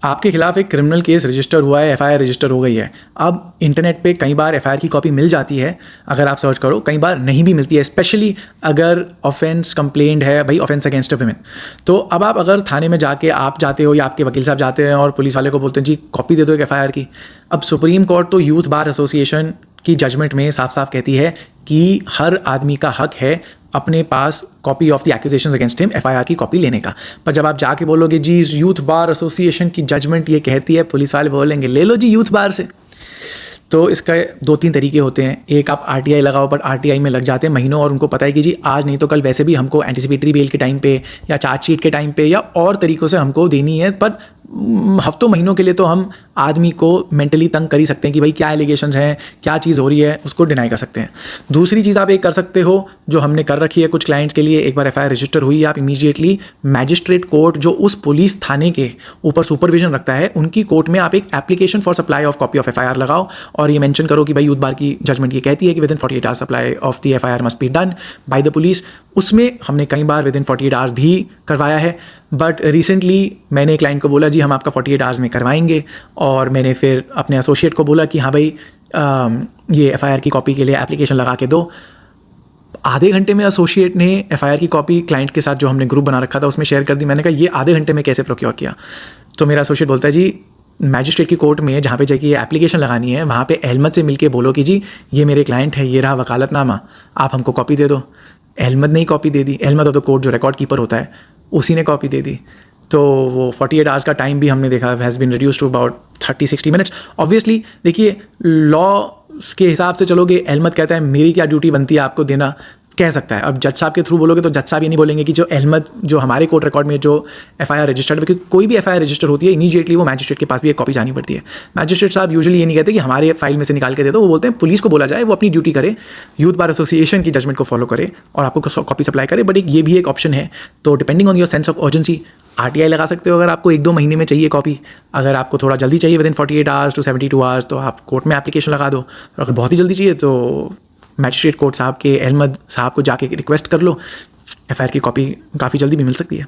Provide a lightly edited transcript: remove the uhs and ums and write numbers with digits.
आपके खिलाफ एक क्रिमिनल केस रजिस्टर हुआ है, एफआईआर रजिस्टर हो गई है। अब इंटरनेट पे कई बार एफआईआर की कॉपी मिल जाती है, अगर आप सर्च करो, कई बार नहीं भी मिलती है, स्पेशली अगर ऑफेंस कंप्लेंट है, भाई ऑफेंस अगेंस्ट अ वुमेन। तो अब आप अगर थाने में जाके आप जाते हो या आपके वकील साहब जाते हैं और पुलिस वाले को बोलते हैं जी कॉपी दे दो एक एफआईआर की। अब सुप्रीम कोर्ट तो यूथ बार एसोसिएशन की जजमेंट में साफ साफ कहती है कि हर आदमी का हक है अपने पास copy of the accusations against him, FIR की कॉपी लेने का। पर जब आप जाके बोलोगे जी यूथ बार एसोसिएशन की जजमेंट ये कहती है, पुलिस वाले बोलेंगे ले लो जी यूथ बार से। तो इसका 2-3 तरीके होते हैं। एक, आप आरटीआई लगाओ, पर आरटीआई में लग जाते हैं महीनों और उनको पता है कि जी आज नहीं तो कल वैसे भी हमको एंटिसिपेटरी बेल के टाइम पे या चार्जशीट के टाइम पे या और तरीक़ों से हमको देनी है। पर हफ्तों महीनों के लिए तो हम आदमी को मेंटली तंग कर ही सकते हैं कि भाई क्या एलिगेशंस हैं, क्या चीज़ हो रही है, उसको डिनाई कर सकते हैं। दूसरी चीज़ आप एक कर सकते हो जो हमने कर रखी है कुछ क्लाइंट्स के लिए, एक बार एफआईआर रजिस्टर हुई, आप इमीडिएटली मैजिस्ट्रेट कोर्ट जो उस पुलिस थाने के ऊपर सुपरविजन रखता है उनकी कोर्ट में आप एक application for supply of copy of FIR लगाओ और ये मेंशन करो कि भाई यूथ बार की जजमेंट ये कहती है कि with in 48 hours supply of the FIR must be done by the police. उसमें हमने कई बार विद इन 48 आवर्स भी करवाया है, बट रिसेंटली मैंने क्लाइंट को बोला जी हम आपका 48 आवर्स में करवाएंगे, और मैंने फिर अपने एसोसिएट को बोला कि हाँ भाई ये एफआईआर की कॉपी के लिए एप्लीकेशन लगा के दो। आधे घंटे में एसोसिएट ने एफआईआर की कॉपी क्लाइंट के साथ जो हमने ग्रुप बना रखा था उसमें शेयर कर दी। मैंने कहा ये आधे घंटे में कैसे प्रोक्योर किया? तो मेरा एसोसिएट बोलता है जी मैजिस्ट्रेट की कोर्ट में जहाँ पे जाके ये एप्लीकेशन लगानी है वहाँ पे अहमद से मिलके बोलो कि जी ये मेरे क्लाइंट है, ये रहा वकालतनामा, आप हमको कॉपी दे दो। अहमद ने ही कॉपी दे दी, अहमद ऑफ द कोर्ट जो रिकॉर्ड कीपर होता है उसी ने कॉपी दे दी। तो वो 48 आवर्स का टाइम भी हमने देखा has been reduce to about 30-60 minutes. Obviously देखिए लॉ के हिसाब से चलोगे, अहमद कहता है मेरी क्या ड्यूटी बनती है आपको देना, कह सकता है। अब जज साहब के थ्रू बोलोगे तो जज साहब ये नहीं बोलेंगे कि जो अहमद जो हमारे कोर्ट रिकॉर्ड में जो एफआईआर रजिस्टर्ड, क्योंकि कोई भी एफआईआर रजिस्टर होती है इमीडिएटली वो मैजिस्ट्रेट के पास भी एक कॉपी जानी पड़ती है। मैजिस्ट्रेट साहब यूजुअली ये नहीं कहते कि हमारे फाइल में से निकाल के दे दो, वो बोलते हैं पुलिस को बोला जाए वो अपनी ड्यूटी करे, यूथ बार एसोसिएशन की जजमेंट को फॉलो करे और आपको कॉपी सप्लाई करे। बट ये भी एक ऑप्शन है। तो depending on your sense of urgency RTI लगा सकते हो अगर आपको 1-2 महीने में चाहिए कॉपी। अगर आपको थोड़ा जल्दी चाहिए within 48 hours to 72 hours तो आप कोर्ट में एप्लीकेशन लगा दो, और अगर बहुत ही जल्दी चाहिए तो मैजिस्ट्रेट कोर्ट साहब के अहमद साहब को जाके रिक्वेस्ट कर लो, एफआईआर की कॉपी काफ़ी जल्दी भी मिल सकती है।